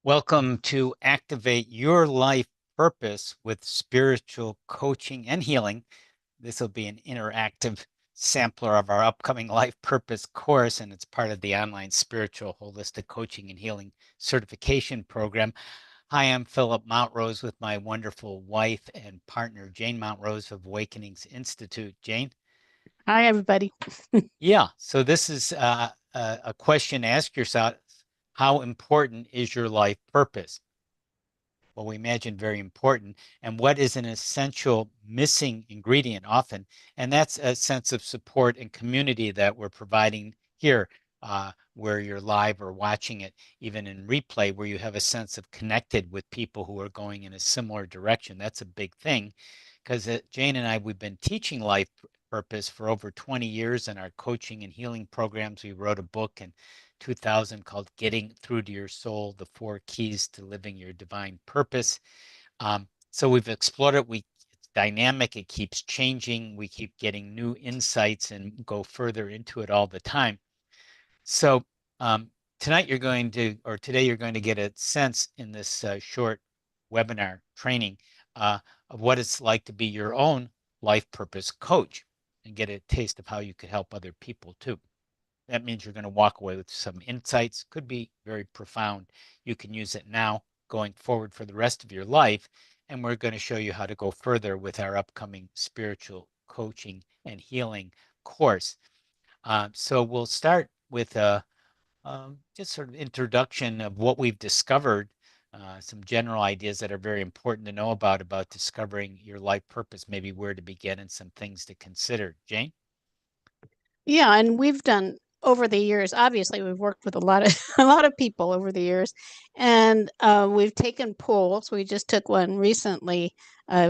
Welcome to Activate Your Life Purpose with Spiritual Coaching and Healing. This will be an interactive sampler of our upcoming Life Purpose course, and it's part of the online Spiritual Holistic Coaching and Healing Certification Program. Hi, I'm Phillip Mountrose with my wonderful wife and partner, Jane Mountrose of Awakenings Institute. Jane? Hi, everybody. Yeah, so this is a question to ask yourself. How important is your life purpose? Well, we imagine very important, and what is an essential missing ingredient often, and that's a sense of support and community that we're providing here, where you're live or watching it, even in replay, where you have a sense of connected with people who are going in a similar direction. That's a big thing, because Jane and I, we've been teaching life purpose for over 20 years in our coaching and healing programs. We wrote a book in 2000 called Getting Through to Your Soul, The Four Keys to Living Your Divine Purpose. So we've explored it. It's dynamic. It keeps changing. We keep getting new insights and go further into it all the time. So um, tonight you're going to, or today you're going to get a sense in this short webinar training uh, of what it's like to be your own life purpose coach and get a taste of how you could help other people too. That means you're going to walk away with some insights, could be very profound. You can use it now going forward for the rest of your life. And we're going to show you how to go further with our upcoming spiritual coaching and healing course. So we'll start with a just sort of introduction of what we've discovered, some general ideas that are very important to know about discovering your life purpose, maybe where to begin and some things to consider. Jane? Yeah, and we've done over the years. Obviously, we've worked with a lot of a lot of people over the years, and we've taken polls. We just took one recently,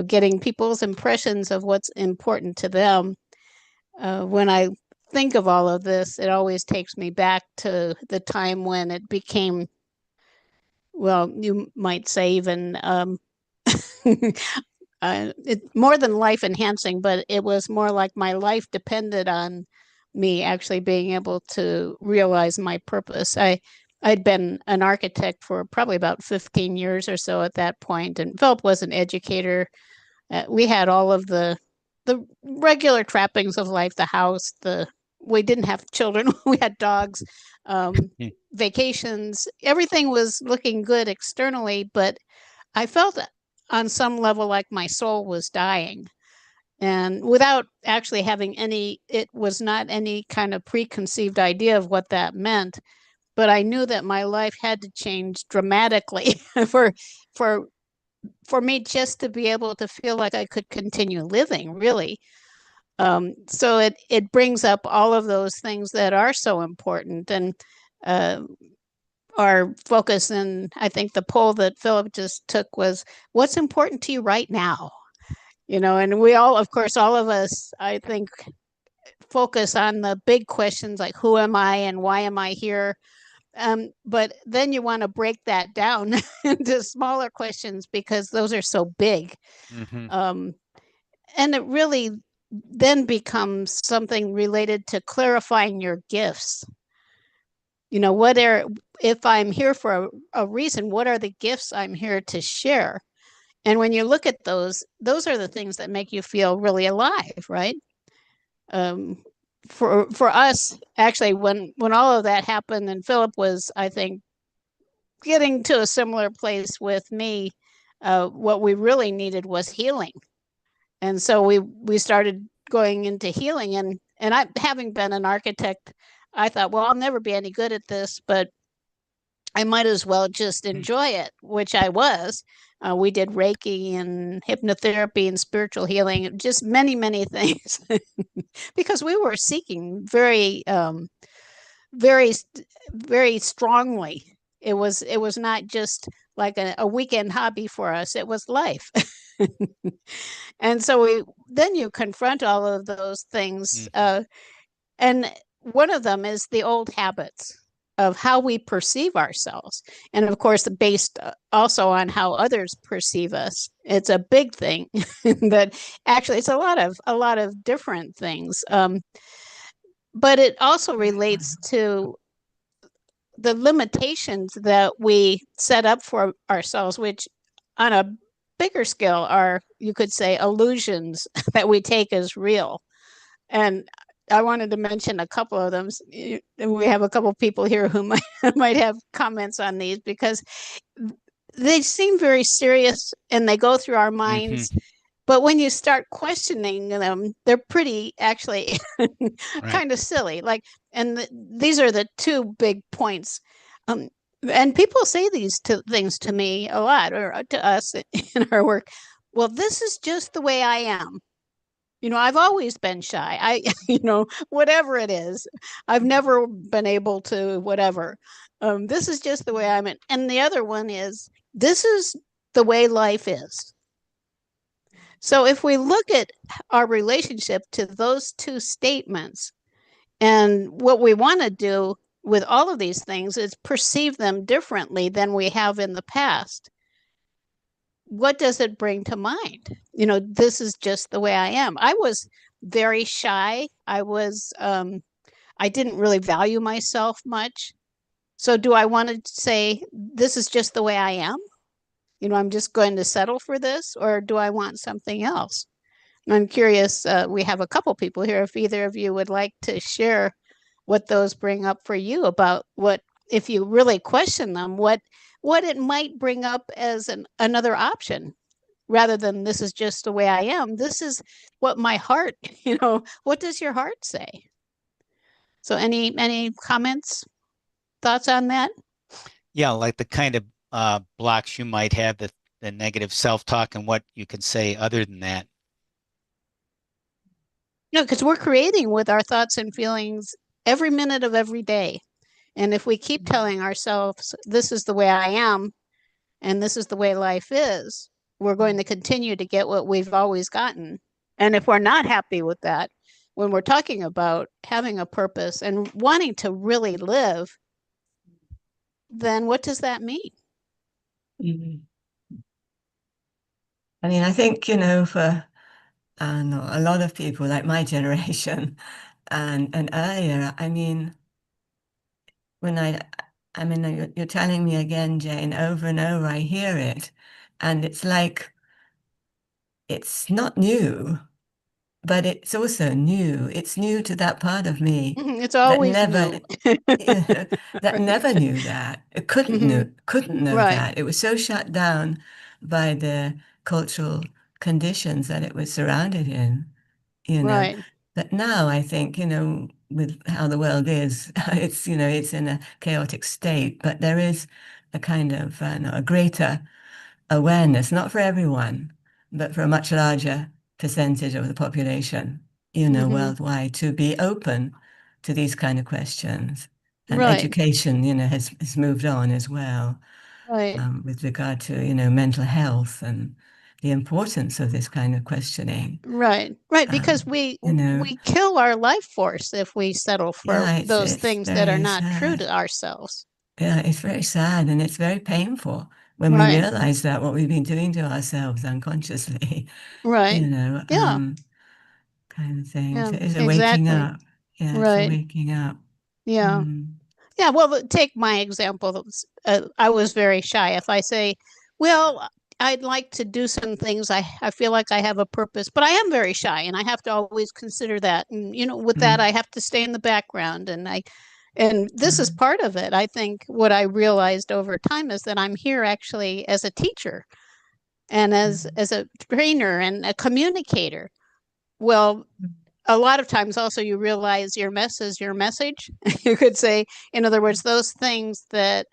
getting people's impressions of what's important to them. When I think of all of this, it always takes me back to the time when it became, well, you might say even it more than life enhancing, but it was more like my life depended on me actually being able to realize my purpose. I'd been an architect for probably about 15 years or so at that point, and Philip was an educator. We had all of the regular trappings of life, the house, the we didn't have children, we had dogs, vacations, everything was looking good externally, but I felt on some level like my soul was dying. And without actually having any, it was not any kind of preconceived idea of what that meant. But I knew that my life had to change dramatically for for for me just to be able to feel like I could continue living, really. So it brings up all of those things that are so important, and uh, our focus. And I think the poll that Philip just took was, what's important to you right now? And we all, of course, all of us, I think, focus on the big questions like, who am I and why am I here? But then you want to break that down into smaller questions because those are so big. Mm-hmm. Um, and it really then becomes something related to clarifying your gifts. What are, if I'm here for a reason, what are the gifts I'm here to share? And when you look at those are the things that make you feel really alive, right? Um, for us, actually, when all of that happened, and Philip was, I think, getting to a similar place with me, what we really needed was healing, and so we started going into healing. And I, having been an architect, I thought, well, I'll never be any good at this, but I might as well just enjoy it, which I was. We did Reiki and hypnotherapy and spiritual healing, just many, many things, because we were seeking very, very strongly. It was not just like a weekend hobby for us; it was life. And so then you confront all of those things, Mm-hmm. and one of them is the old habits of how we perceive ourselves, and of course based also on how others perceive us. It's a big thing. That actually, it's a lot of different things, but it also relates to the limitations that we set up for ourselves, which on a bigger scale are, you could say, illusions that we take as real. And I wanted to mention a couple of them. We have a couple of people here who might have comments on these, because they seem very serious and they go through our Hmm. minds. But when you start questioning them, they're pretty actually Right. kind of silly. Like, and these are the two big points. Um, and people say these things to me a lot, or to us in our work. Well, this is just the way I am. I've always been shy. Whatever it is, I've never been able to, whatever. This is just the way I'm in. And the other one is, this is the way life is. So if we look at our relationship to those two statements, and what we want to do with all of these things is perceive them differently than we have in the past. What does it bring to mind? This is just the way I am. I was very shy. I didn't really value myself much. So do I want to say, this is just the way I am? I'm just going to settle for this, or do I want something else? I'm curious, we have a couple people here, if either of you would like to share what those bring up for you, about what, if you really question them, what it might bring up as another option, rather than this is just the way I am. This is what my heart, what does your heart say? So any comments, thoughts on that? Yeah, like the kind of blocks you might have, the negative self-talk, and what you can say other than that. No, because we're creating with our thoughts and feelings every minute of every day. And if we keep telling ourselves, this is the way I am, and this is the way life is, we're going to continue to get what we've always gotten. And if we're not happy with that, when we're talking about having a purpose and wanting to really live, then what does that mean? Mhm. I mean, I think, for a lot of people like my generation and earlier, I mean, when I mean, you're telling me again, Jane, over and over, I hear it. And it's like, it's not new, but it's also new. It's new to that part of me It's that always never, new. that Right. never knew that. It Mm-hmm. couldn't know Right. that. It was so shut down by the cultural conditions that it was surrounded in, you know. Right. But now I think, with how the world is, it's in a chaotic state, but there is a kind of, a greater awareness, not for everyone, but for a much larger percentage of the population, Mm-hmm. worldwide, to be open to these kind of questions. And Right. education, has moved on as well, Right. with regard to, mental health and the importance of this kind of questioning. Right. Right. Because Um, we you know, we kill our life force if we settle for yeah, those it's things that are very not true sad. to ourselves. Yeah, it's very sad and it's very painful when we Right. realize that what we've been doing to ourselves unconsciously, Right. you know, Yeah. um, kind of thing. Yeah. It's a waking Exactly. up. Yeah, it's a Right. waking up. Yeah. Mm, Yeah. Well, take my example. I was very shy. If I say, well, I'd like to do some things, I feel like I have a purpose, but I am very shy, and I have to always consider that. And, with that, mm, I have to stay in the background. And this is mm, part of it. I think what I realized over time is that I'm here actually as a teacher and as mm, as a trainer and a communicator. Well, mm, a lot of times also you realize your mess is your message. You could say, in other words, those things that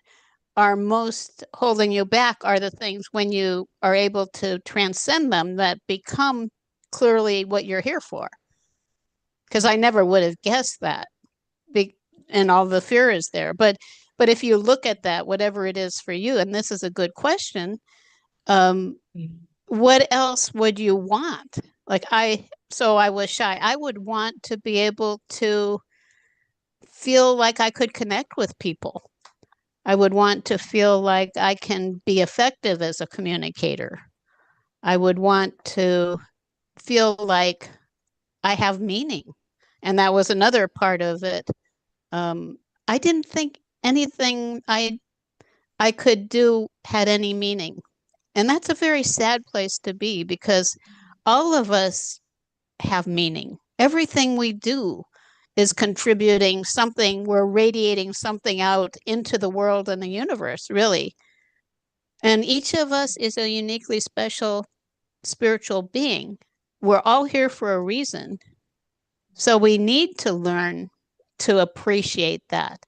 are most holding you back are the things, when you are able to transcend them, that become clearly what you're here for. Because I never would have guessed that. And all the fear is there. But if you look at that, whatever it is for you, and this is a good question, um, mm, what else would you want? Like, so I was shy. I would want to be able to feel like I could connect with people. I would want to feel like I can be effective as a communicator. I would want to feel like I have meaning. And that was another part of it. I didn't think anything I could do had any meaning. And that's a very sad place to be, because all of us have meaning. Everything we do is contributing something. We're radiating something out into the world and the universe, really. And each of us is a uniquely special spiritual being. We're all here for a reason. So we need to learn to appreciate that.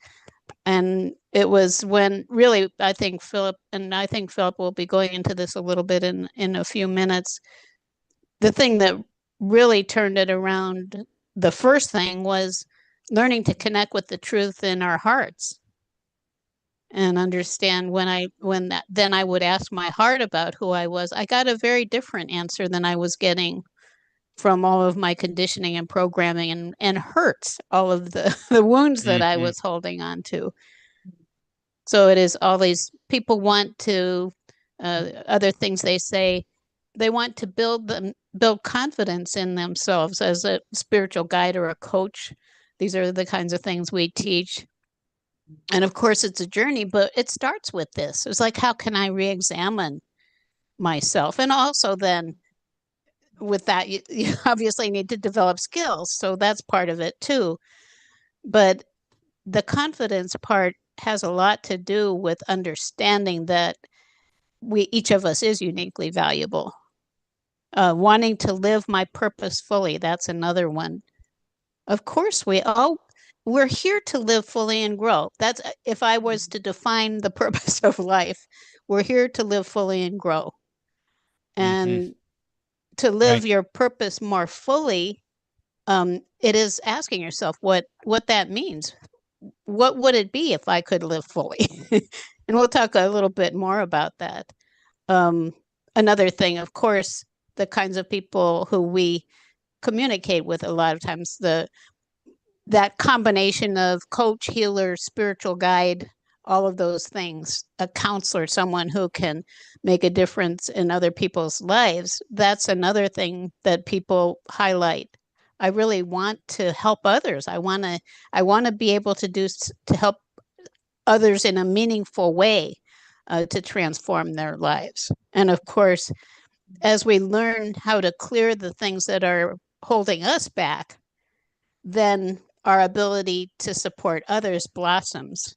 And it was when really, I think Philip will be going into this a little bit in a few minutes. The thing that really turned it around, the first thing, was learning to connect with the truth in our hearts and understand then I would ask my heart about who I was. I got a very different answer than I was getting from all of my conditioning and programming and hurts, all of the wounds that I was holding on to. So it is all these people want to, other things they say, they want to build confidence in themselves as a spiritual guide or a coach. These are the kinds of things we teach. And of course, it's a journey, but it starts with this. It's like, how can I re-examine myself? And also then with that, you obviously need to develop skills. So that's part of it too. But the confidence part has a lot to do with understanding that each of us is uniquely valuable. Wanting to live my purpose fully, that's another one. Of course, we're here to live fully and grow. That's, if I was to define the purpose of life, we're here to live fully and grow. And to live your purpose more fully, it is asking yourself what that means. What would it be if I could live fully? And we'll talk a little bit more about that. Another thing, of course, the kinds of people who we communicate with a lot of times, that combination of coach, healer, spiritual guide, all of those things, a counselor, someone who can make a difference in other people's lives, that's another thing that people highlight. I really want to help others. I want to be able to help others in a meaningful way, to transform their lives. And of course, as we learn how to clear the things that are holding us back, then our ability to support others blossoms.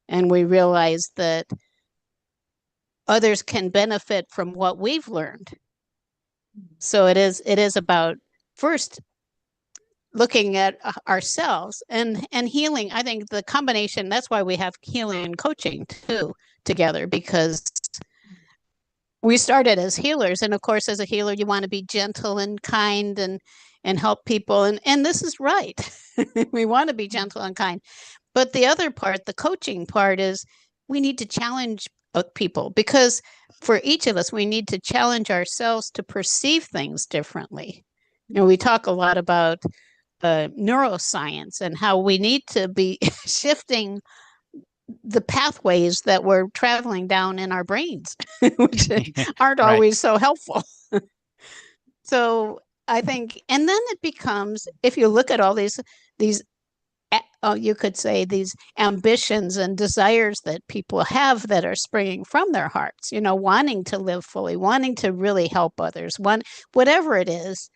And we realize that others can benefit from what we've learned. So it is about first looking at ourselves and healing. I think the combination, that's why we have healing and coaching too together, because we started as healers. And of course, as a healer, you want to be gentle and kind and help people. And this is right. We want to be gentle and kind. But the other part, the coaching part, is we need to challenge people, because for each of us, we need to challenge ourselves to perceive things differently. We talk a lot about neuroscience and how we need to be shifting the pathways that we're traveling down in our brains, which aren't always so helpful. So I think, and then it becomes, if you look at all these, you could say these ambitions and desires that people have that are springing from their hearts, wanting to live fully, wanting to really help others, whatever it is.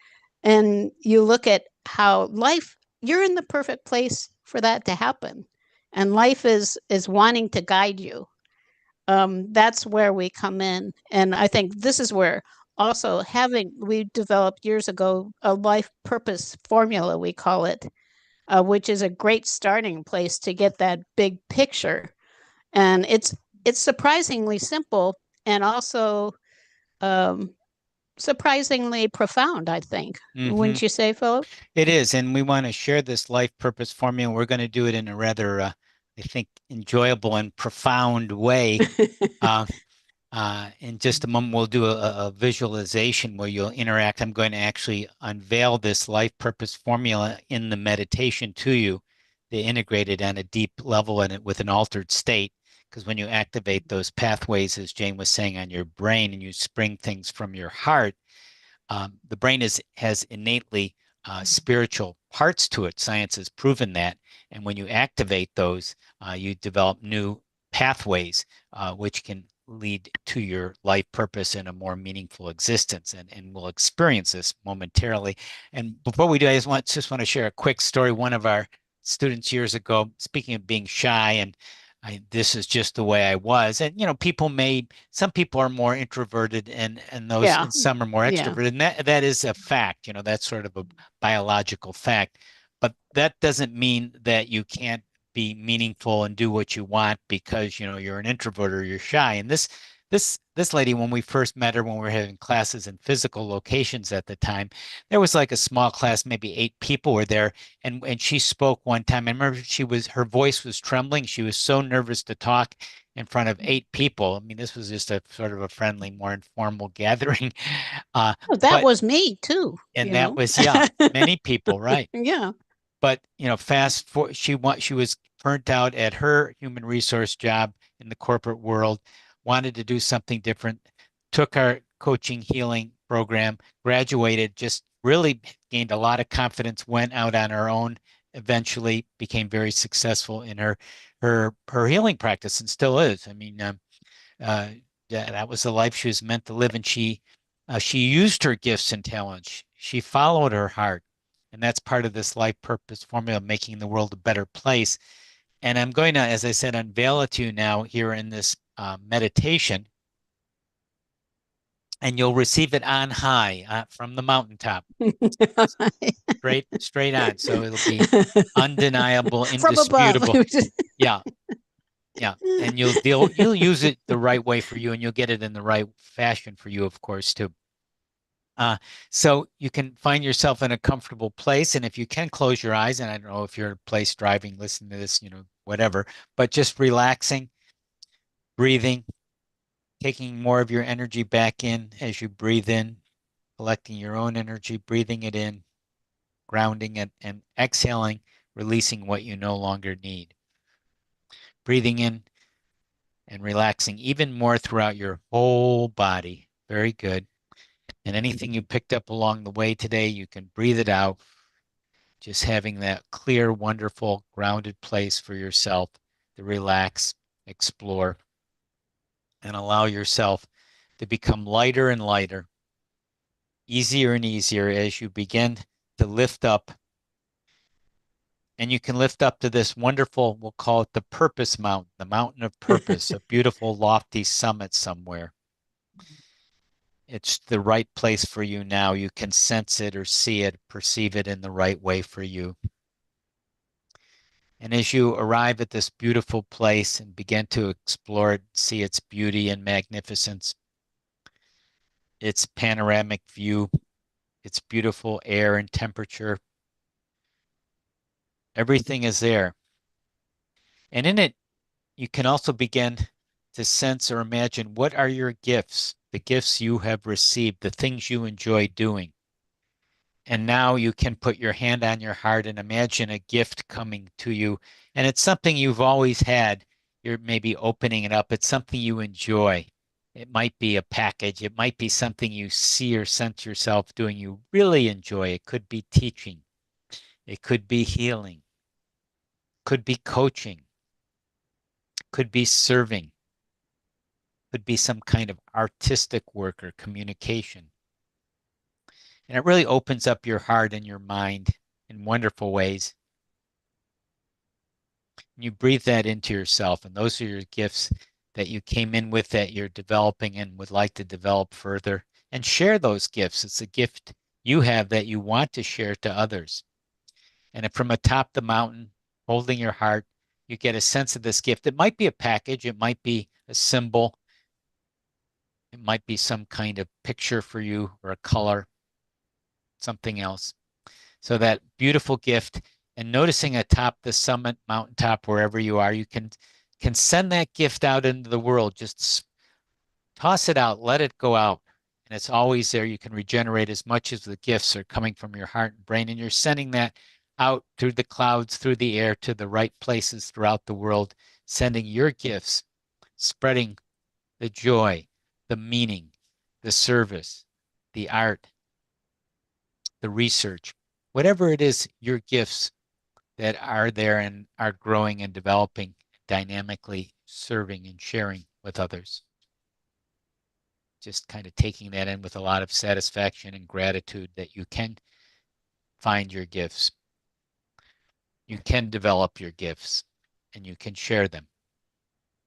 And you look at how life, you're in the perfect place for that to happen. And life is wanting to guide you. That's where we come in. And I think this is where also we developed years ago a life purpose formula, we call it, which is a great starting place to get that big picture. And it's surprisingly simple and also surprisingly profound, I think. Wouldn't you say, Philip? It is. And we want to share this life purpose formula. We're going to do it in a rather, I think, enjoyable and profound way. In just a moment, we'll do a visualization where you'll interact. I'm going to actually unveil this life purpose formula in the meditation to you, to integrate it on a deep level and with an altered state. Because when you activate those pathways, as Jane was saying, on your brain, and you spring things from your heart, the brain has innately spiritual parts to it. Science has proven that. And when you activate those, you develop new pathways, which can lead to your life purpose and a more meaningful existence. And we'll experience this momentarily. And before we do, I just want to share a quick story. One of our students years ago, speaking of being shy, and this is just the way I was. And some people are more introverted, and Yeah. some are more Yeah. extroverted, and that is a fact. That's sort of a biological fact. But that doesn't mean that you can't be meaningful and do what you want because you're an introvert or you're shy. And this lady, when we first met her, when we were having classes in physical locations at the time, there was like a small class, maybe 8 people were there, and she spoke one time. I remember her voice was trembling. She was so nervous to talk in front of 8 people. I mean, this was just a sort of a friendly, more informal gathering. Oh, that But was me too, and that was, yeah, many people, right? Yeah. But fast forward, she was burnt out at her human resource job in the corporate world, wanted to do something different, took our coaching healing program, graduated, just really gained a lot of confidence, went out on her own, eventually became very successful in her healing practice, and still is. I mean, uh, that was the life she was meant to live, and she used her gifts and talents. She followed her heart, and that's part of this life purpose formula, making the world a better place. And I'm going to, as I said, unveil it to you now here in this meditation, and you'll receive it on high from the mountaintop, straight on. So it'll be undeniable, From above. indisputable. Yeah. Yeah, and you'll use it the right way for you, and you'll get it in the right fashion for you, of course, too. So you can find yourself in a comfortable place, and if you can close your eyes, and I don't know if you're in a place driving, listening to this, whatever, but just relaxing, breathing, taking more of your energy back in as you breathe in, collecting your own energy, breathing it in, grounding it, and exhaling, releasing what you no longer need. Breathing in and relaxing even more throughout your whole body. Very good. And anything you picked up along the way today, you can breathe it out, just having that clear, wonderful, grounded place for yourself to relax, explore, and allow yourself to become lighter and lighter, easier and easier as you begin to lift up. And you can lift up to this wonderful, we'll call it the Purpose Mountain, the mountain of purpose, a beautiful, lofty summit somewhere. It's the right place for you now. You can sense it or see it, perceive it in the right way for you. And as you arrive at this beautiful place and begin to explore it, see its beauty and magnificence, its panoramic view, its beautiful air and temperature, everything is there. And in it, you can also begin to sense or imagine, what are your gifts, the gifts you have received, the things you enjoy doing. And now you can put your hand on your heart and imagine a gift coming to you. And it's something you've always had. You're maybe opening it up. It's something you enjoy. It might be a package. It might be something you see or sense yourself doing you really enjoy. It could be teaching. It could be healing. Could be coaching. Could be serving. Could be some kind of artistic work or communication. And it really opens up your heart and your mind in wonderful ways. You breathe that into yourself, and those are your gifts that you came in with, that you're developing and would like to develop further, and share those gifts. It's a gift you have that you want to share to others. And from atop the mountain, holding your heart, you get a sense of this gift. It might be a package, it might be a symbol, it might be some kind of picture for you or a color, something else. So that beautiful gift, and noticing atop the summit, mountaintop, wherever you are, you can send that gift out into the world. Just toss it out, let it go out. And it's always there. You can regenerate as much as the gifts are coming from your heart and brain. And you're sending that out through the clouds, through the air, to the right places throughout the world, sending your gifts, spreading the joy, the meaning, the service, the art, the research, whatever it is, your gifts that are there and are growing and developing, dynamically serving and sharing with others. Just kind of taking that in with a lot of satisfaction and gratitude that you can find your gifts. You can develop your gifts and you can share them.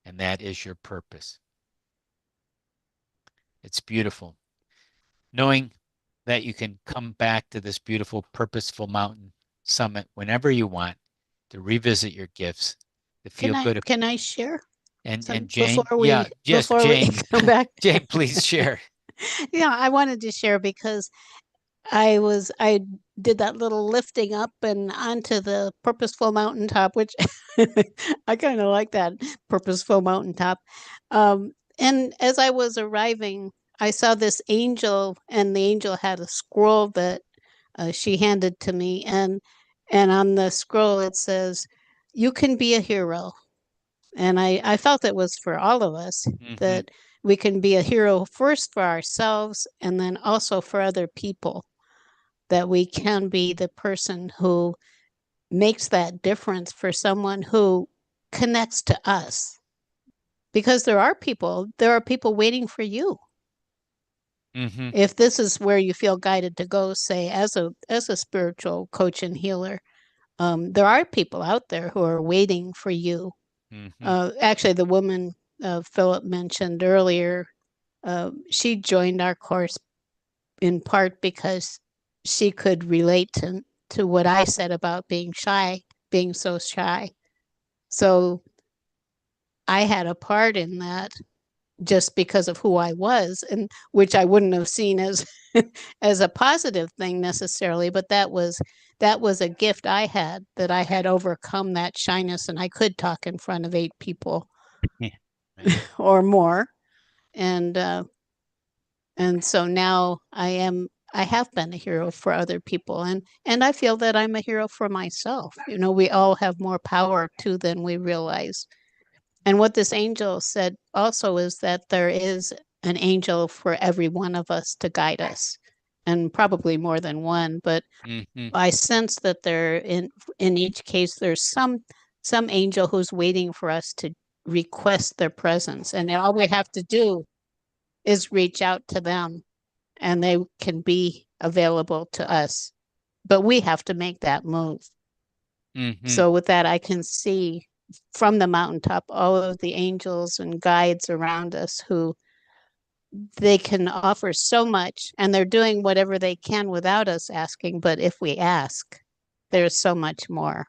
And that is your purpose. It's beautiful. Knowing that you can come back to this beautiful, purposeful mountain summit whenever you want to revisit your gifts, to feel good. Can I share And Jane, before we Jane, come back? Jane, please share. Yeah, I wanted to share because I did that little lifting up and onto the purposeful mountaintop, which I kind of like that purposeful mountaintop. And as I was arriving, I saw this angel, and the angel had a scroll that she handed to me, and on the scroll it says, "You can be a hero." And I felt it was for all of us, that we can be a hero first for ourselves and then also for other people, that we can be the person who makes that difference for someone who connects to us. Because there are people waiting for you. If this is where you feel guided to go, say as a spiritual coach and healer, there are people out there who are waiting for you. Actually, the woman Phillip mentioned earlier, she joined our course in part because she could relate to what I said about being so shy. So I had a part in that just because of who I was, and which I wouldn't have seen as as a positive thing necessarily, but that was a gift I had, that I had overcome that shyness and I could talk in front of 8 people or more. And so now I have been a hero for other people, and I feel that I'm a hero for myself. We all have more power too than we realize. And what this angel said also is that there is an angel for every one of us to guide us, and probably more than one, but I sense that there in each case there's some angel who's waiting for us to request their presence, and all we have to do is reach out to them and they can be available to us. But we have to make that move. So with that, I can see from the mountaintop all of the angels and guides around us who they can offer so much, and they're doing whatever they can without us asking. But if we ask, there's so much more.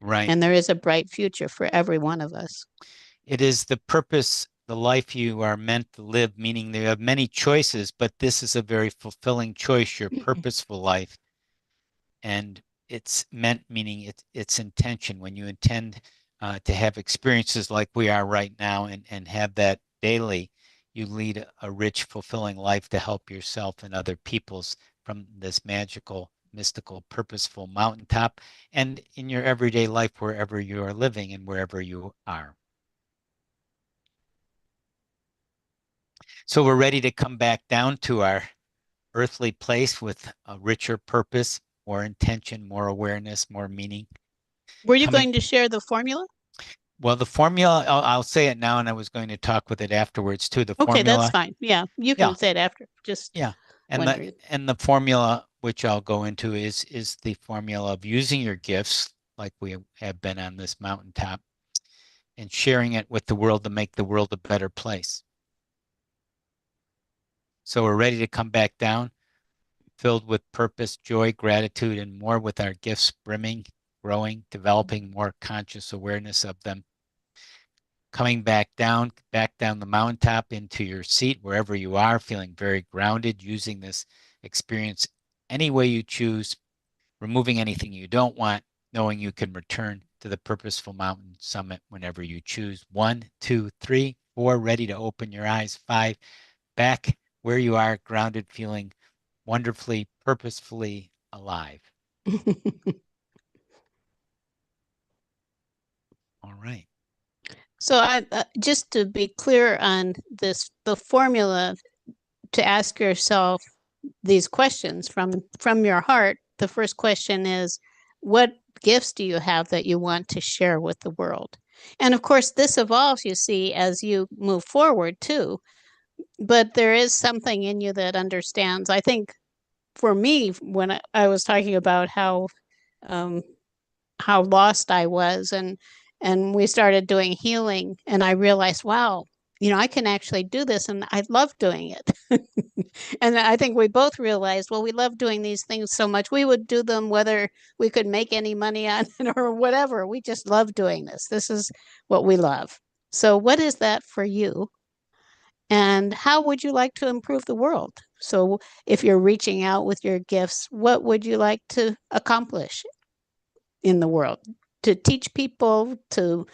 Right. And there is a bright future for every one of us. It is the purpose, the life you are meant to live, meaning you have many choices, but this is a very fulfilling choice, your purposeful life. And it's meant, meaning it's intention. When you intend to have experiences like we are right now and have that daily, you lead a rich, fulfilling life to help yourself and other people's from this magical, mystical, purposeful mountaintop and in your everyday life, wherever you are living and wherever you are. So we're ready to come back down to our earthly place with a richer purpose, more intention, more awareness, more meaning. Were you going to share the formula? Well, the formula, I'll say it now, and I was going to talk with it afterwards too. The okay, formula. That's fine. Yeah, you can say it after. Just and the formula, which I'll go into, is the formula of using your gifts, like we have been on this mountaintop, and sharing it with the world to make the world a better place. So we're ready to come back down, filled with purpose, joy, gratitude, and more, with our gifts brimming, growing, developing more conscious awareness of them. Coming back down the mountaintop into your seat, wherever you are, feeling very grounded, using this experience any way you choose, removing anything you don't want, knowing you can return to the purposeful mountain summit whenever you choose. 1, 2, 3, 4, ready to open your eyes. 5, back where you are, grounded, feeling wonderfully, purposefully alive. All right. So I just to be clear on this, the formula to ask yourself, these questions from your heart, the first question is, what gifts do you have that you want to share with the world? And of course, this evolves, you see, as you move forward too. But there is something in you that understands. I think for me, when I was talking about um, how lost I was, and we started doing healing, and I realized, wow, I can actually do this, and I love doing it. And I think we both realized, well, we love doing these things so much, we would do them whether we could make any money on it or whatever. We just love doing this. This is what we love. So what is that for you? And how would you like to improve the world? So if you're reaching out with your gifts, what would you like to accomplish in the world? To teach people, to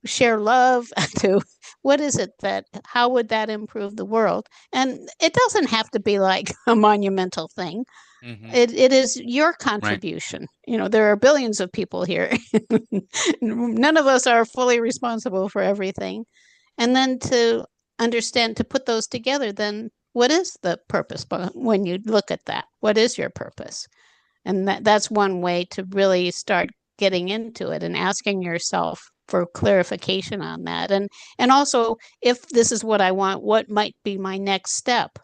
share love, to what is it that, how would that improve the world? And it doesn't have to be like a monumental thing. Mm-hmm. It is your Right. contribution. There are billions of people here. None of us are fully responsible for everything. And then to understand, to put those together, then what is the purpose? But when you look at that, what is your purpose? And that's one way to really start getting into it and asking yourself for clarification on that. And also, if this is what I want, what might be my next step?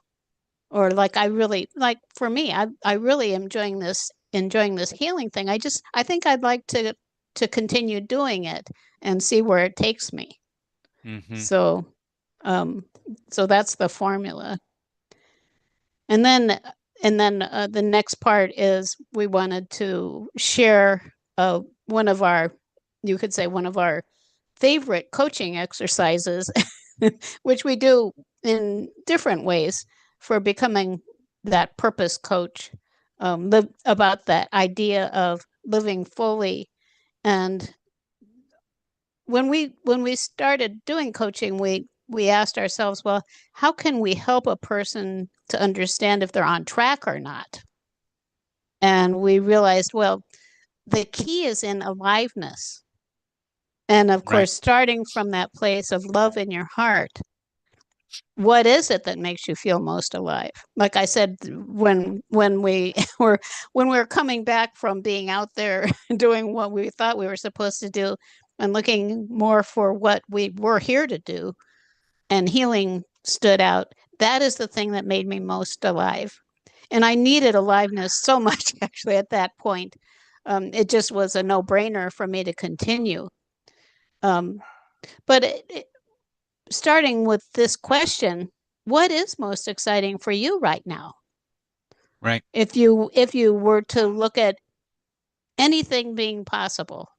Or like, I really, like for me, I really am enjoying this healing thing. I think I'd like to continue doing it and see where it takes me. Mm-hmm. So so that's the formula. And then the next part is, we wanted to share one of our, you could say, one of our favorite coaching exercises, which we do in different ways for becoming that purpose coach, about that idea of living fully. And when we started doing coaching, we asked ourselves, well, how can we help a person to understand if they're on track or not? And we realized, well, the key is in aliveness. And of course, starting from that place of love in your heart, what is it that makes you feel most alive? Like I said, when we were coming back from being out there doing what we thought we were supposed to do, and looking more for what we were here to do, and healing stood out, that is the thing that made me most alive. And I needed aliveness so much, actually, at that point. It just was a no-brainer for me to continue. But starting with this question, what is most exciting for you right now? Right. If you were to look at anything being possible,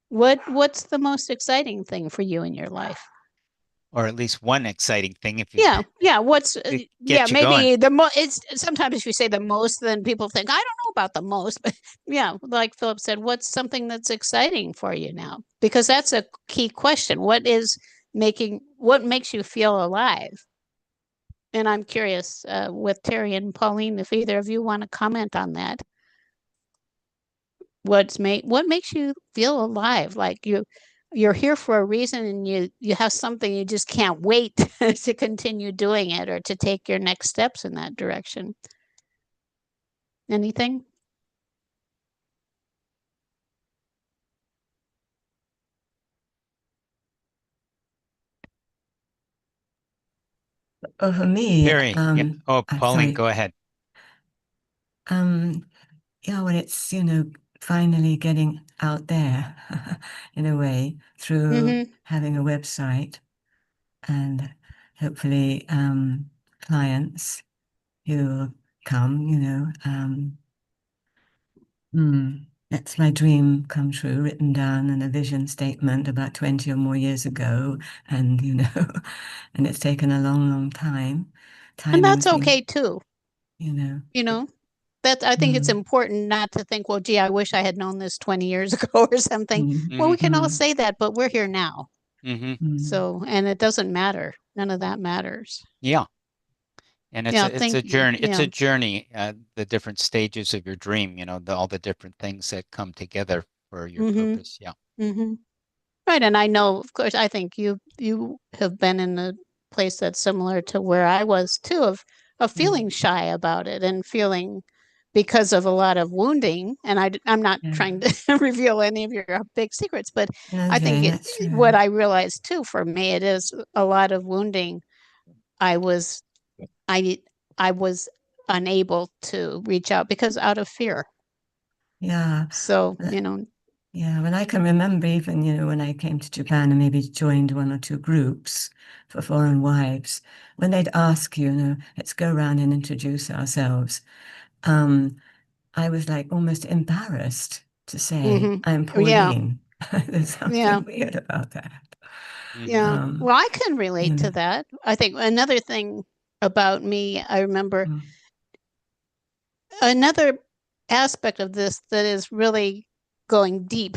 what's the most exciting thing for you in your life? Or at least one exciting thing, if you What's get you maybe going. the most. It's sometimes if you say the most, then people think, I don't know about the most. But like Phillip said, what's something that's exciting for you now? Because that's a key question. What makes you feel alive? And I'm curious, with Terry and Pauline, if either of you want to comment on that. What makes you feel alive? Like you're here for a reason, and you have something, you just can't wait to continue doing it, or to take your next steps in that direction. Anything? Well, for me, Terry, yeah. Oh, Pauline, sorry. go ahead. Yeah, well, it's, finally getting out there in a way through having a website, and hopefully clients who come, that's my dream come true, written down in a vision statement about 20 or more years ago. And, and it's taken a long, long time. And that's okay too. You know. I think it's important not to think, well, gee, I wish I had known this 20 years ago or something. Well, we can all say that, but we're here now. So, and it doesn't matter. None of that matters. Yeah. And it's a journey. It's a journey, the different stages of your dream, all the different things that come together for your purpose. Yeah. Right. And I know, of course, I think you have been in a place that's similar to where I was too, of of feeling shy about it and feeling because of a lot of wounding. And I'm not trying to reveal any of your big secrets, but I think what I realized too, for me, it is a lot of wounding. I was unable to reach out because out of fear. Yeah. So, Yeah, well, I can remember even, when I came to Japan and maybe joined one or two groups for foreign wives, when they'd ask you, let's go around and introduce ourselves. I was like almost embarrassed to say, I'm Pauline. Yeah. There's something weird about that. Yeah. Well, I can relate to that. I think another thing about me, I remember another aspect of this that is really going deep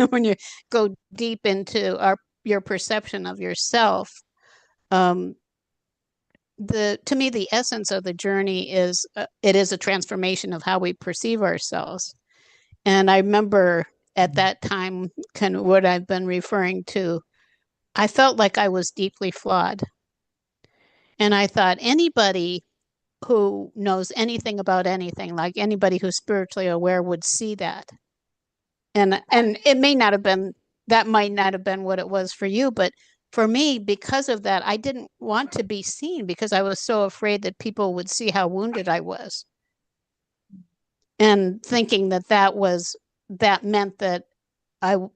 when you go deep into your perception of yourself. To me, the essence of the journey is it is a transformation of how we perceive ourselves. And I remember at that time, kind of what I've been referring to, I felt like I was deeply flawed. And I thought anybody who knows anything about anything, like anybody who's spiritually aware, would see that. And it may not have been, that might not have been what it was for you, but for me, because of that, I didn't want to be seen because I was so afraid that people would see how wounded I was. And thinking that meant that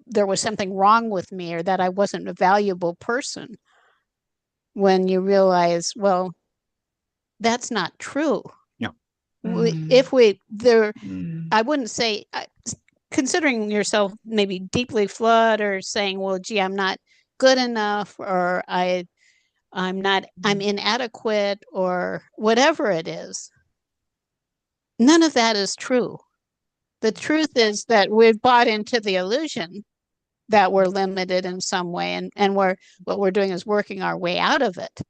there was something wrong with me or that I wasn't a valuable person. When you realize, well, that's not true. Yeah. I wouldn't say, considering yourself maybe deeply flawed or saying, well, gee, I'm not good enough, or I'm inadequate, or whatever it is. None of that is true. The truth is that we've bought into the illusion that we're limited in some way, and what we're doing is working our way out of it.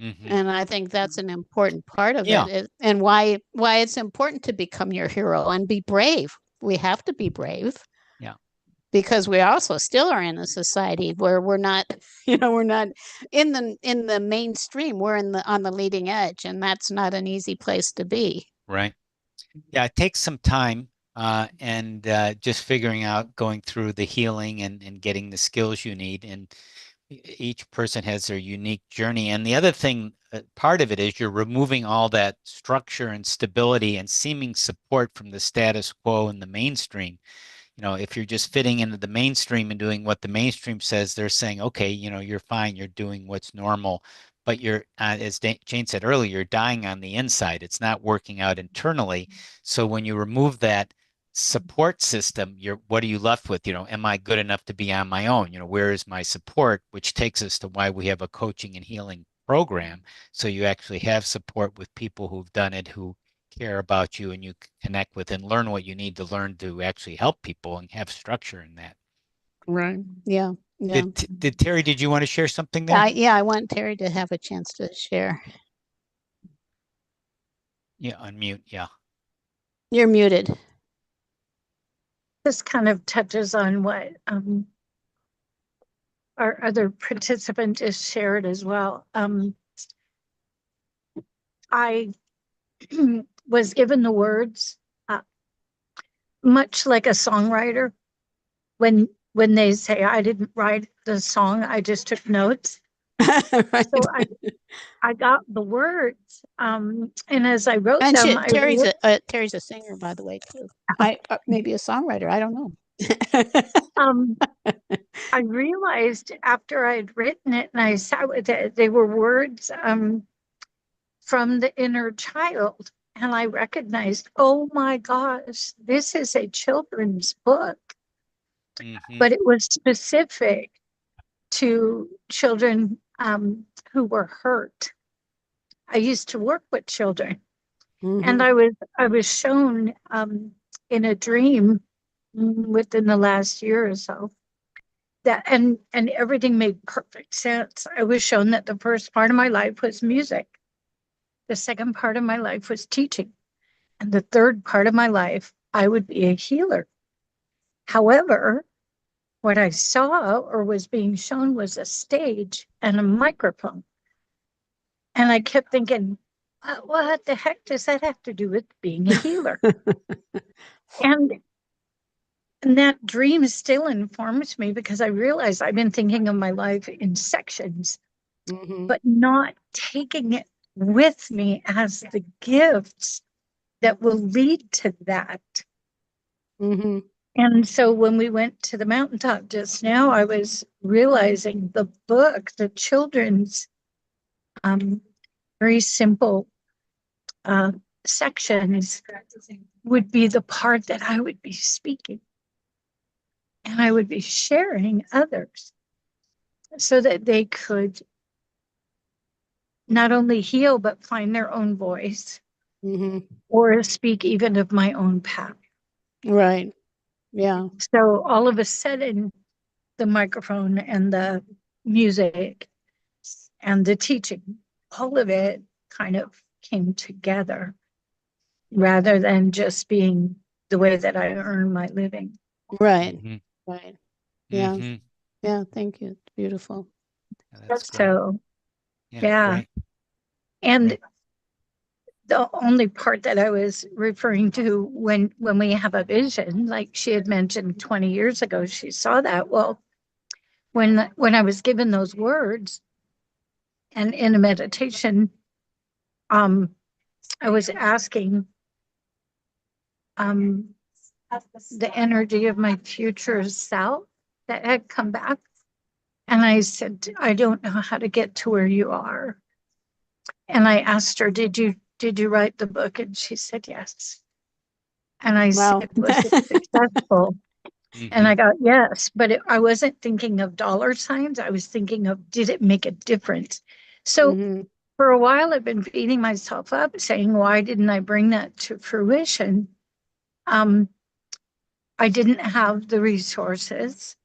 And I think that's an important part of it, and why it's important to become your hero and be brave. We have to be brave. Yeah. Because we also still are in a society where we're not in the mainstream. We're on the leading edge, and that's not an easy place to be. Right. Yeah, it takes some time and just figuring out, going through the healing and getting the skills you need. And each person has their unique journey. And the other thing, part of it is you're removing all that structure and stability and seeming support from the status quo and the mainstream. If you're just fitting into the mainstream and doing what the mainstream says, they're saying, okay, you're fine, you're doing what's normal. But you're, as Jane said earlier, you're dying on the inside. It's not working out internally. So when you remove that support system, what are you left with? Am I good enough to be on my own? Where is my support? Which takes us to why we have a coaching and healing program. So you actually have support with people who've done it, who care about you, and you connect with and learn what you need to learn to actually help people and have structure in that. Right. Yeah. Yeah. Did Terry, did you want to share something there? I want Terry to have a chance to share. Yeah, unmute. Yeah. You're muted. This kind of touches on what our other participant just shared as well. I was given the words, much like a songwriter, when they say, I didn't write the song, I just took notes. Right. So I got the words, and as I wrote them, Terry's a singer, by the way, too. Maybe a songwriter. I don't know. I realized after I'd written it and I sat with it, they were words from the inner child. And I recognized, oh my gosh, this is a children's book. But it was specific to children who were hurt. I used to work with children. And I was shown in a dream within the last year or so that and everything made perfect sense. I was shown that the first part of my life was music. The second part of my life was teaching. And the third part of my life, I would be a healer. However, what I saw or was being shown was a stage and a microphone. And I kept thinking, What the heck does that have to do with being a healer? and that dream still informs me because I realize I've been thinking of my life in sections, but not taking it with me as the gifts that will lead to that. And so when we went to the mountaintop just now, I was realizing the book, the children's very simple sections would be the part that I would be speaking. And I would be sharing others so that they could not only heal, but find their own voice or speak even of my own path. Right. Yeah. So all of a sudden, the microphone and the music and the teaching, all of it kind of came together rather than just being the way that I earn my living. Right. Mhm. Right. Yeah. Mhm. Yeah. Thank you. It's beautiful. Yeah, that's great. So, yeah. Great. And Great. the only part that I was referring to when we have a vision, like she had mentioned 20 years ago, she saw that. Well, when I was given those words and in a meditation, I was asking the energy of my future self that had come back. And I said, I don't know how to get to where you are. And I asked her, did you write the book? And she said, yes. And I Wow. said, was it successful? And I got, yes, but I wasn't thinking of dollar signs. I was thinking of, did it make a difference? So for a while, I've been beating myself up saying, why didn't I bring that to fruition? I didn't have the resources,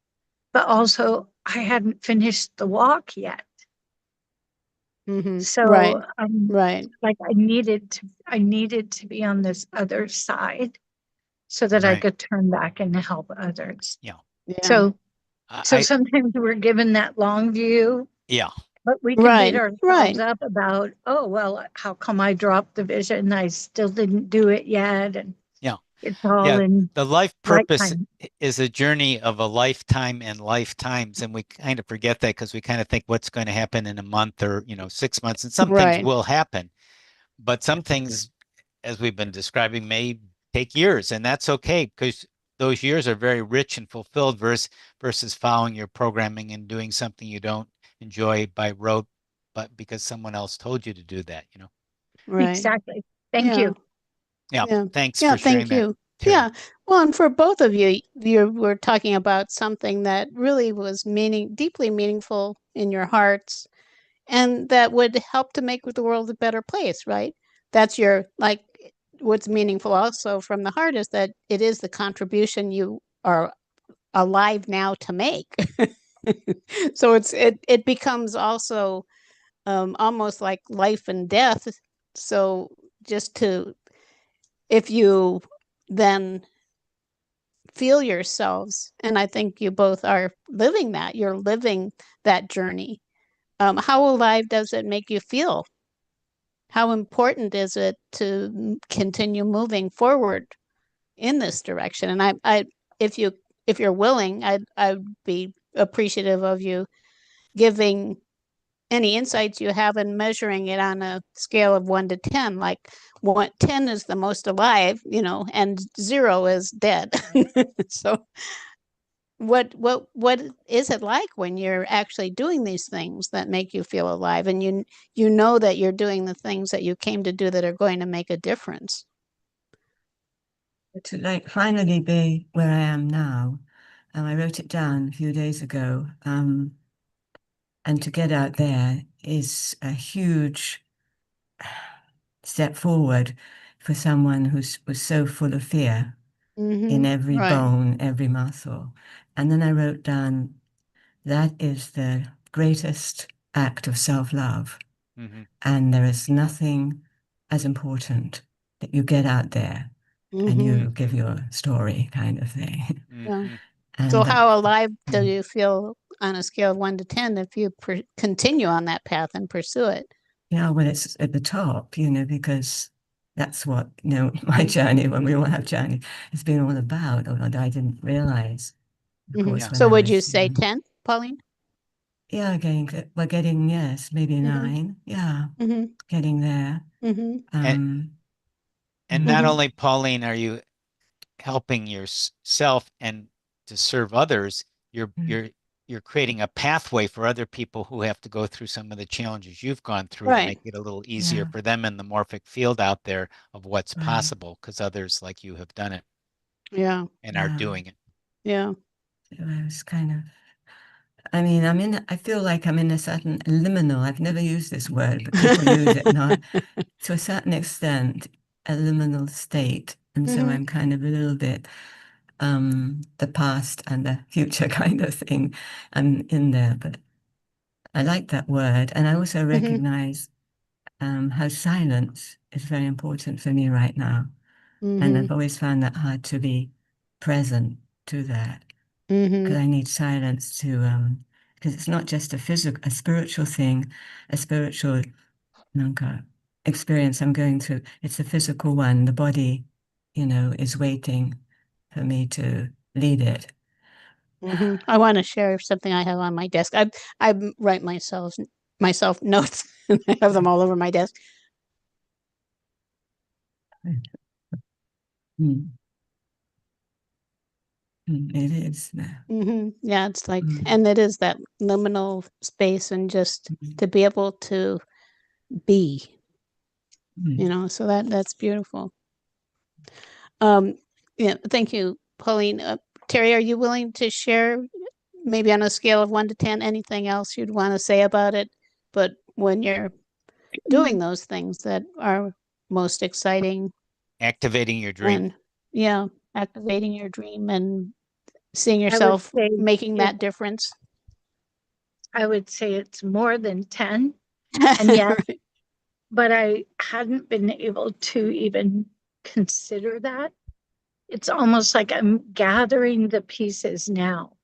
but also I hadn't finished the walk yet. So, Right. Right. like I needed to be on this other side so that I Right. could turn back and help others. Yeah. Yeah. So I sometimes we're given that long view, yeah. but we can Right. beat ourselves Right. up about, oh, well, how come I dropped the vision? I still didn't do it yet. And Yeah. it's all Yeah. in The life right purpose time. is a journey of a lifetime and lifetimes. And we kind of forget that because we kind of think what's going to happen in a month or, 6 months. And some things Right. will happen, but some things, as we've been describing, may take years. And that's okay because those years are very rich and fulfilled versus following your programming and doing something you don't enjoy by rote, but because someone else told you to do that. Right. Exactly. Thank Yeah. you. Yeah. Yeah. Thanks Yeah. for sharing Thank that, you. Terry. Yeah. Well, and for both of you, you were talking about something that really was deeply meaningful in your hearts, and that would help to make the world a better place, right? That's what's meaningful also from the heart is that it is the contribution you are alive now to make. So it becomes also almost like life and death. So if you then feel yourselves, and I think you both are living that, you're living that journey. How alive does it make you feel? How important is it to continue moving forward in this direction? And if you're willing, I'd be appreciative of you giving any insights you have and measuring it on a scale of 1 to 10. Like 10 is the most alive, and 0 is dead. So what is it like when you're actually doing these things that make you feel alive, and you know that you're doing the things that you came to do that are going to make a difference? To finally be where I am now, I wrote it down a few days ago, and to get out there is a huge step forward for someone who was so full of fear in every Right. bone, every muscle. And then I wrote down, that is the greatest act of self-love. And there is nothing as important that you get out there and you give your story, kind of thing. Yeah. And So how alive do you feel on a scale of 1 to 10 if you continue on that path and pursue it? Yeah, well, it's at the top, because that's what, my journey, when we all have journey, has been all about, although I didn't realize, of course, when So I would you was say 10, Pauline? Yeah, we're getting, yes, maybe Mhm. 9. Yeah, Mm-hmm. getting there. Mm-hmm. And not only, Pauline, are you helping yourself and to serve others, you're creating a pathway for other people who have to go through some of the challenges you've gone through to Right. make it a little easier Yeah. for them in the morphic field out there of what's Right. possible, because others like you have done it Yeah. and are Yeah. doing it. Yeah. So I was kind of, I feel like I'm in a certain liminal, I've never used this word, but people use it not to a certain extent, a liminal state. And so I'm kind of a little bit the past and the future kind of thing. I'm in there, but I like that word. And I also recognize how silence is very important for me right now. And I've always found that hard to be present to that, because I need silence to, because it's not just a spiritual thing, a spiritual experience I'm going through. It's a physical one. The body, is waiting for me to lead it. I want to share something I have on my desk. I write myself notes, and I have them all over my desk. It is. Yeah, it's like, and it is that liminal space, and just to be able to be, so that's beautiful. Yeah, thank you, Pauline. Terry, are you willing to share, maybe on a scale of 1 to 10, anything else you'd want to say about it? But when you're doing those things that are most exciting, Activating your dream. and activating your dream and seeing I would yourself say making that difference. I would say it's more than 10. And yet, but I hadn't been able to even consider that. It's almost like I'm gathering the pieces now.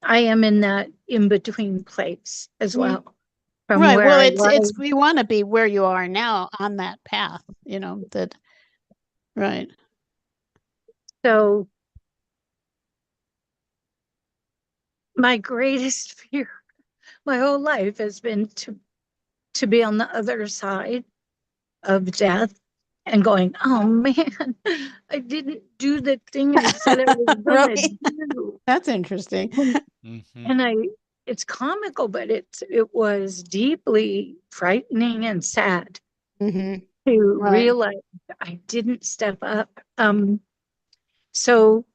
I am in that in between place as well, from Right. where Well, I it's was. we want to be where you are now on that path, that. Right. So my greatest fear my whole life has been to be on the other side of death and going, oh man, I didn't do the thing I said I was gonna Right. do. That's interesting. And it's comical, but it was deeply frightening and sad to Right. realize I didn't step up. So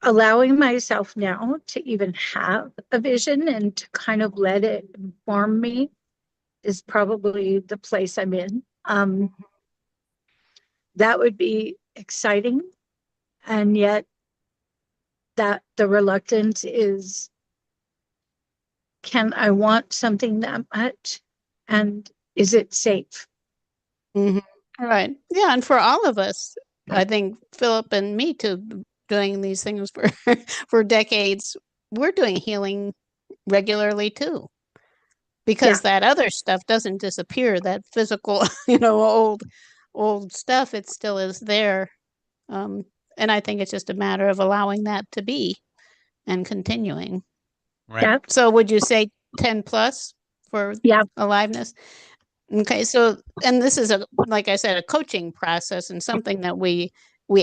allowing myself now to even have a vision and to kind of let it inform me is probably the place I'm in. That would be exciting. And yet that the reluctance is, can I want something that much? And is it safe? Right. Yeah. And for all of us, I think Philip and me too, doing these things for for decades, we're doing healing regularly too, because that other stuff doesn't disappear. That physical, old stuff, it still is there. And I think it's just a matter of allowing that to be and continuing. Right. Yep. So would you say 10 plus for aliveness? Okay. So, and this is like I said, a coaching process, and something that we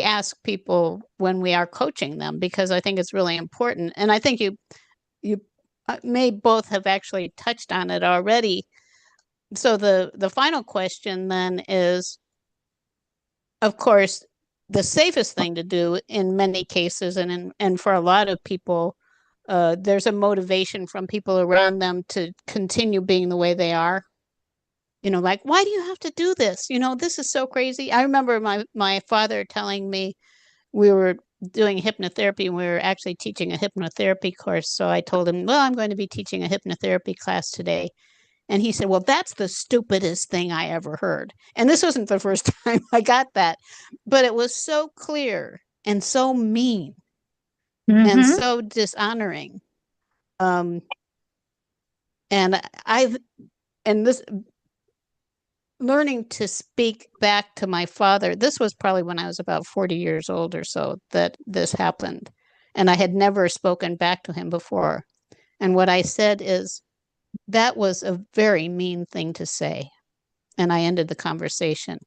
ask people when we are coaching them, because I think it's really important. And I think you may both have actually touched on it already. So the final question then is, of course, the safest thing to do in many cases, and for a lot of people, there's a motivation from people around them to continue being the way they are. Like, why do you have to do this? This is so crazy. I remember my father telling me, we were doing hypnotherapy, and we were actually teaching a hypnotherapy course. So I told him, well, I'm going to be teaching a hypnotherapy class today. And he said, well, that's the stupidest thing I ever heard. And this wasn't the first time I got that, but it was so clear and so mean and so dishonoring. And and this learning to speak back to my father, this was probably when I was about 40 years old or so that this happened. And I had never spoken back to him before. And what I said is, that was a very mean thing to say. And I ended the conversation.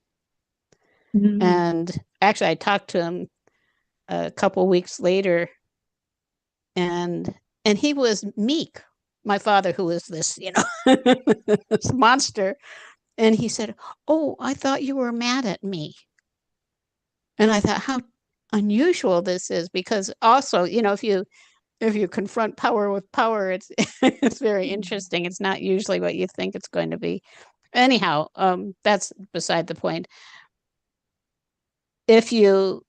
Mm. And actually, I talked to him a couple weeks later, and he was meek. My father, who was this, this monster, and he said, "Oh, I thought you were mad at me." And I thought, how unusual this is, because also, if you confront power with power, it's it's very interesting. It's not usually what you think it's going to be. Anyhow, that's beside the point. If you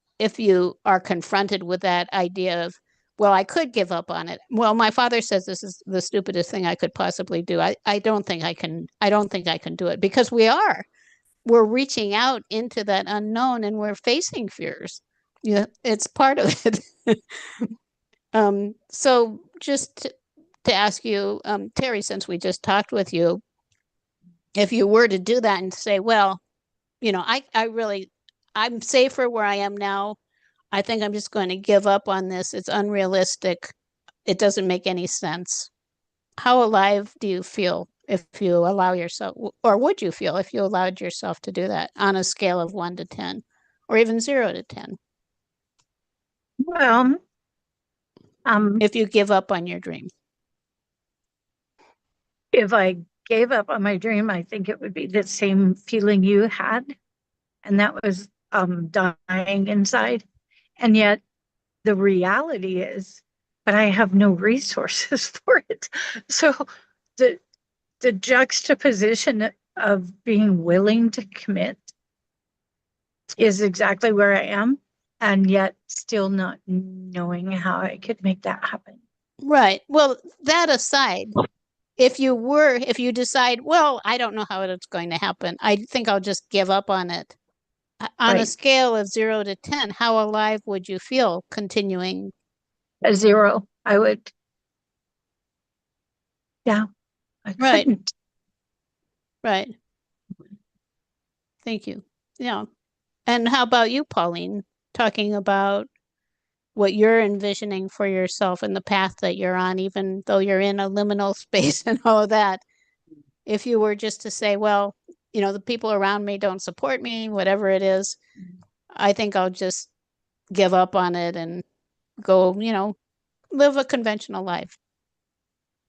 are confronted with that idea of, well, I could give up on it. Well, my father says this is the stupidest thing I could possibly do. I don't think I can do it, because we're reaching out into that unknown, and we're facing fears. Yeah, it's part of it. So just to ask you, Terry, since we just talked with you, if you were to do that and say, well, I'm safer where I am now. I think I'm just going to give up on this. It's unrealistic. It doesn't make any sense. How alive do you feel if you allow yourself, or would you feel if you allowed yourself to do that on a scale of 1 to 10, or even 0 to 10? Well, if you give up on your dream. if I gave up on my dream, I think it would be the same feeling you had. And that was dying inside. And yet the reality is, but I have no resources for it. So the juxtaposition of being willing to commit is exactly where I am, and yet still not knowing how I could make that happen. Right. Well, that aside, if you decide, well, I don't know how it's going to happen, I think I'll just give up on it. On a scale of 0 to 10, how alive would you feel continuing? A 0. I would. Yeah. I couldn't. Right. Thank you. Yeah. And how about you, Pauline? Talking about what you're envisioning for yourself and the path that you're on, even though you're in a liminal space and all of that. If you were just to say, well, the people around me don't support me, whatever it is, I think I'll just give up on it and go, live a conventional life.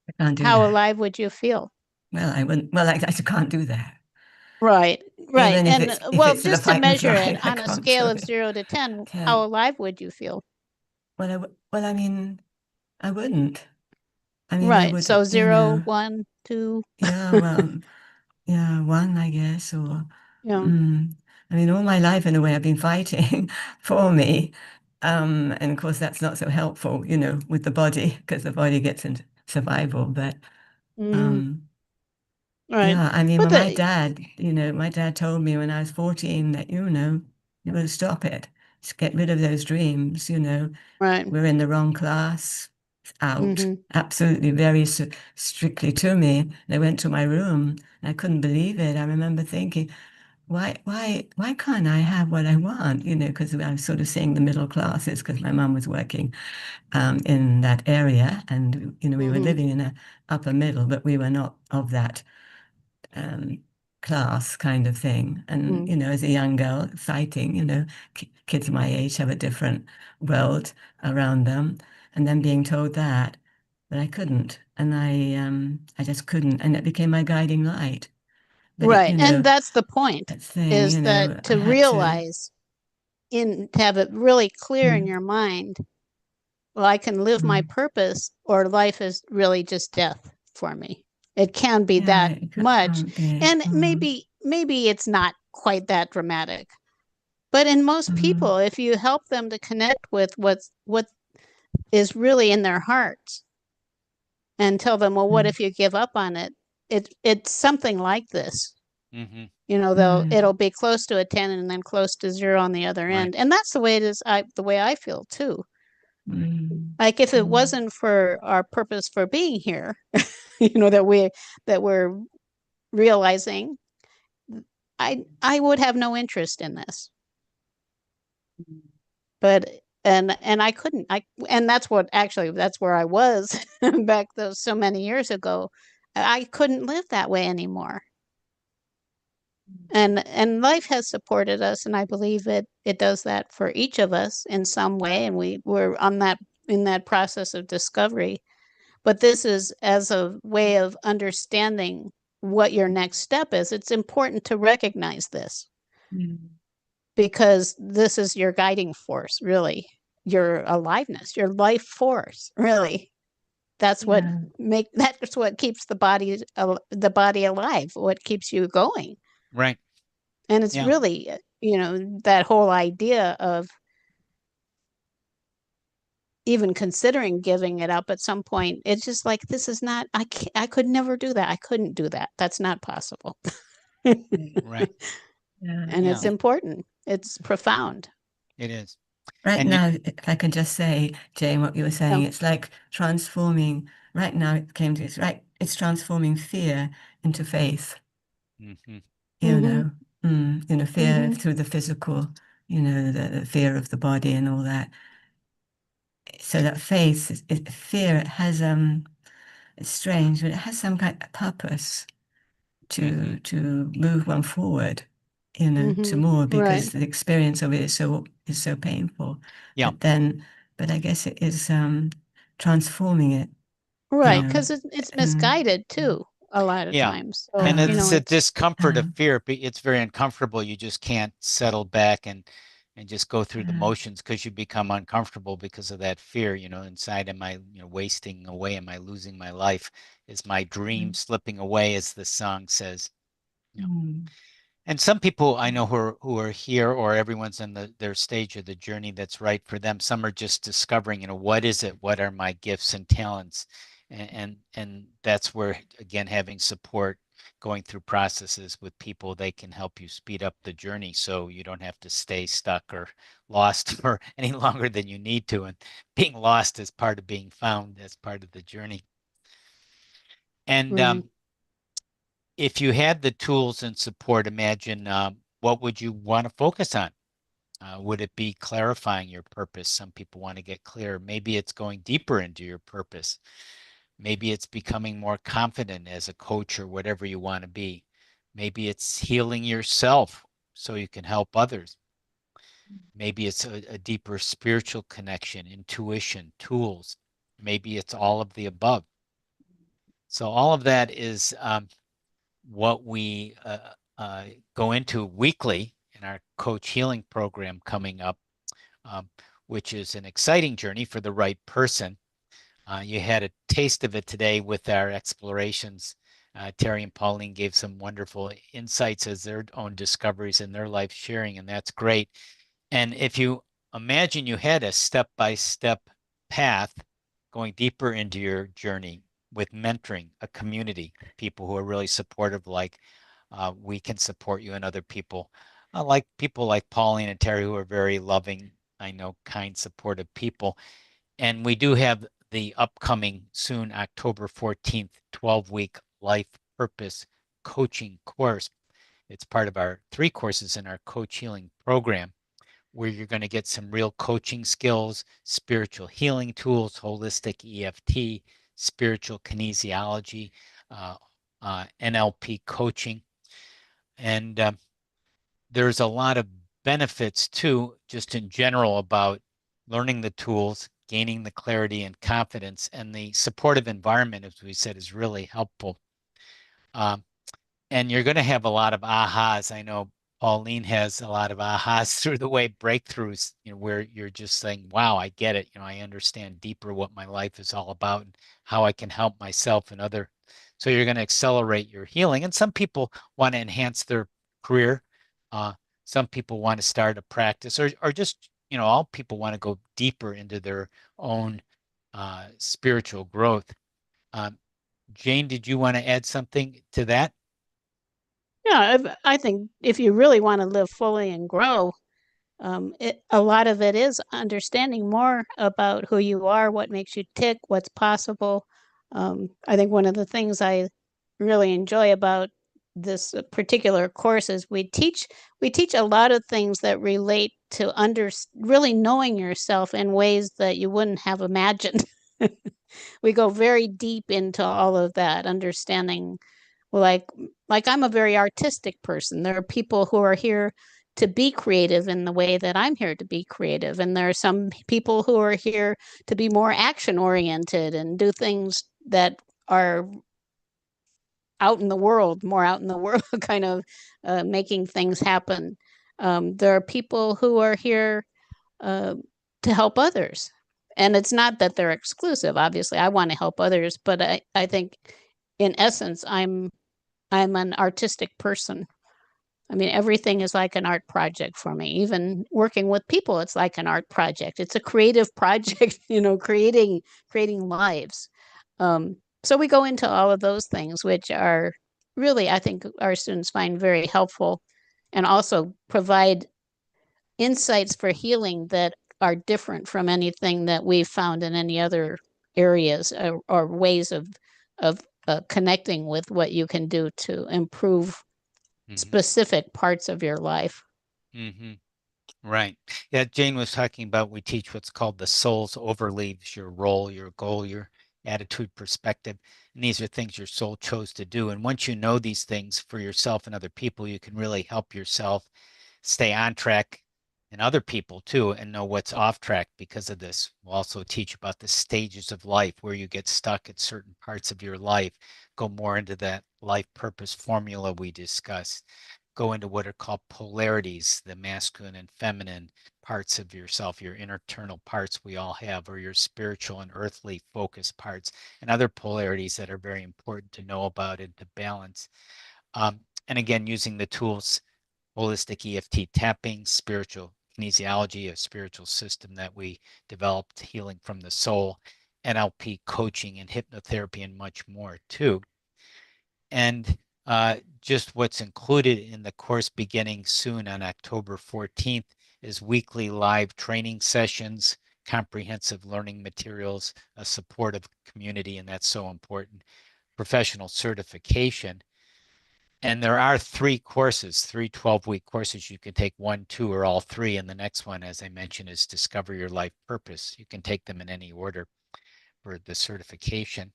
I can't do How that. alive would you feel? Well, I wouldn't. Well, I can't do that. Right. Even if And it's, well, to the just to fight or measure flight, it I on a can't scale do of it. 0 to 10, Can't. how alive would you feel? Well, I mean, I wouldn't. I mean, I Right. would. So 0, 1, 2. Yeah. Well, yeah, 1, I guess, or. Yeah. I mean, all my life, in a way, I've been fighting for me. And of course, that's not so helpful, with the body, because the body gets into survival. But Right. yeah, I mean, But my dad told me when I was 14 that, you got to stop it. Just get rid of those dreams, Right. We're in the wrong class, out, absolutely very strictly to me. They went to my room. I couldn't believe it. I remember thinking, why can't I have what I want? Because I was sort of seeing the middle classes, because my mum was working in that area, and we were living in a upper middle, but we were not of that class kind of thing. And as a young girl fighting, kids my age have a different world around them, and then being told that, but I couldn't, and I just couldn't, and it became my guiding light. But right. And that's the point, is that I to had realize, to have it really clear in your mind, well, I can live my purpose, or life is really just death for me. It can be that much. And maybe it's not quite that dramatic. But in most people, if you help them to connect with what is really in their hearts, and tell them, well, what if you give up on it? It's something like this. It'll be close to a 10 and then close to 0 on the other end. And that's the way it is. The way I feel too. Like, if it wasn't for our purpose for being here, that we're realizing I would have no interest in this. But and I couldn't. And that's where I was back those so many years ago. I couldn't live that way anymore. And life has supported us, and I believe it does that for each of us in some way, and we're in that process of discovery. But this is as a way of understanding what your next step is. It's important to recognize this because this is your guiding force, really, your aliveness, your life force, really. That's what keeps the body alive, what keeps you going. Right. And it's really, that whole idea of even considering giving it up at some point. It's just like, this is not, I could never do that. I couldn't do that. That's not possible. Right. And it's important. It's profound. It is. Right And now, if I can just say, Jane, what you were saying, it's like transforming, right now it came to, it's transforming fear into faith. Fear through the physical, the fear of the body and all that. So that faith, fear has, it's strange, but it has some kind of purpose to move one forward, to more, because the experience of it is so painful. Yeah. But I guess it is transforming it. Right, because it's misguided too a lot of times. So, and it's a discomfort of fear. It's very uncomfortable. You just can't settle back and just go through the motions because you become uncomfortable because of that fear. Inside, am I wasting away? Am I losing my life? Is my dream slipping away, as the song says? And some people I know who are here, or everyone's in their stage of the journey that's right for them. Some are just discovering, what is it? What are my gifts and talents? And that's where, again, having support, going through processes with people, they can help you speed up the journey so you don't have to stay stuck or lost for any longer than you need to. And being lost is part of being found, as part of the journey. And if you had the tools and support, imagine what would you want to focus on? Would it be clarifying your purpose? Some people want to get clear. Maybe it's going deeper into your purpose. Maybe it's becoming more confident as a coach or whatever you want to be. Maybe it's healing yourself so you can help others. Maybe it's a deeper spiritual connection, intuition, tools. Maybe it's all of the above. So all of that is what we go into weekly in our coach healing program coming up, which is an exciting journey for the right person. You had a taste of it today with our explorations. Terry and Pauline gave some wonderful insights as their own discoveries in their life sharing, and that's great. And if you imagine you had a step-by-step path going deeper into your journey with mentoring, a community, people who are really supportive, like we can support you, and other people, like people like Pauline and Terry, who are very loving, I know, kind, supportive people. And we do have the upcoming soon, October 14th, 12-week life purpose coaching course. It's part of our 3 courses in our coach healing program, where you're going to get some real coaching skills, spiritual healing tools, holistic EFT, spiritual kinesiology, NLP coaching. And there's a lot of benefits too, just in general, about learning the tools, gaining the clarity and confidence, and the supportive environment, as we said, is really helpful. And you're going to have a lot of ahas. I know Pauline has a lot of ahas through the way, breakthroughs, where you're just saying, wow, I get it. I understand deeper what my life is all about and how I can help myself and other. So you're going to accelerate your healing. And some people want to enhance their career. Some people want to start a practice, or just, all people want to go deeper into their own spiritual growth. Jane, did you want to add something to that? Yeah, I think if you really want to live fully and grow, a lot of it is understanding more about who you are, what makes you tick, what's possible. I think one of the things I really enjoy about this particular course is we teach a lot of things that relate to really knowing yourself in ways that you wouldn't have imagined. We go very deep into all of that, understanding, like I'm a very artistic person. There are people who are here to be creative in the way that I'm here to be creative, and there are some people who are here to be more action oriented and do things that are more out in the world, kind of making things happen. There are people who are here to help others. And it's not that they're exclusive. Obviously, I want to help others, but I think in essence, I'm an artistic person. I mean, everything is like an art project for me. Even working with people, it's like an art project. It's a creative project, creating lives. So we go into all of those things, which are really, I think, our students find very helpful, and also provide insights for healing that are different from anything that we've found in any other areas, or ways of connecting with what you can do to improve specific parts of your life. Right. Yeah, Jane was talking about, we teach what's called the soul's overleaves: your role, your goal, your attitude, perspective. And these are things your soul chose to do. And once you know these things for yourself and other people, you can really help yourself stay on track, and other people too, and know what's off track because of this. We'll also teach about the stages of life, where you get stuck at certain parts of your life, go more into that life purpose formula we discussed, go into what are called polarities, the masculine and feminine parts of yourself, your internal parts we all have, or your spiritual and earthly focused parts, and other polarities that are very important to know about and to balance. And again, using the tools, holistic EFT tapping, spiritual kinesiology, a spiritual system that we developed, healing from the soul, NLP coaching and hypnotherapy, and much more too. And just what's included in the course beginning soon on October 14th is weekly live training sessions, comprehensive learning materials, a supportive community, and that's so important, professional certification. And there are 3 courses, 3 12-week courses. You can take 1, 2, or all 3. And the next one, as I mentioned, is Discover Your Life Purpose. You can take them in any order for the certification.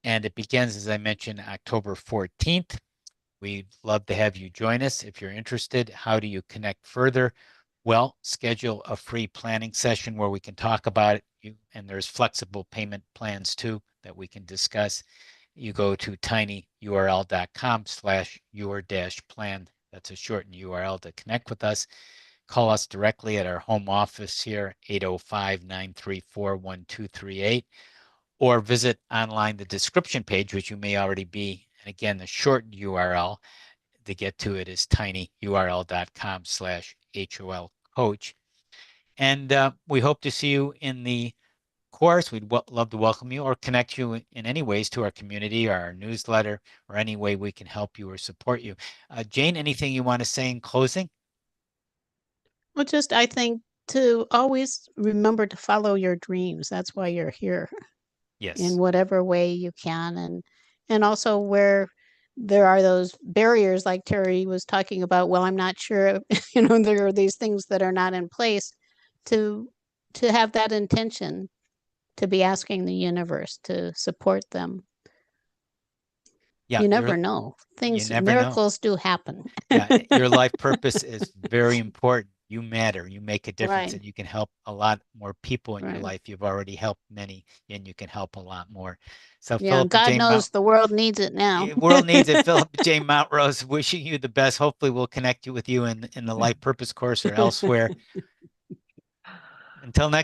And it begins, as I mentioned, October 14th. We'd love to have you join us if you're interested. How do you connect further? Well, schedule a free planning session where we can talk about it. And there's flexible payment plans too that we can discuss. You go to tinyurl.com/your-plan. That's a shortened URL to connect with us. Call us directly at our home office here, 805-934-1238, or visit online the description page, which you may already be. And again, the shortened URL to get to it is tinyurl.com/HOL coach. And we hope to see you in the course. We'd love to welcome you or connect you in any ways to our community or our newsletter, or any way we can help you or support you. Jane, anything you want to say in closing? Well, just, I think, to always remember to follow your dreams. That's why you're here. Yes. In whatever way you can, and also where there are those barriers, like Terry was talking about. Well, I'm not sure, there are these things that are not in place, to have that intention, to be asking the universe to support them. Yeah, you never know. Miracles do happen. Yeah, your life purpose is very important. You matter. You make a difference, Right. and you can help a lot more people in your life. You've already helped many, and you can help a lot more. So, yeah, Phillip and God Jane knows the world needs it now. The world needs it. Phillip and Jane Mountrose, wishing you the best. Hopefully, we'll connect you with you in the life purpose course or elsewhere. Until next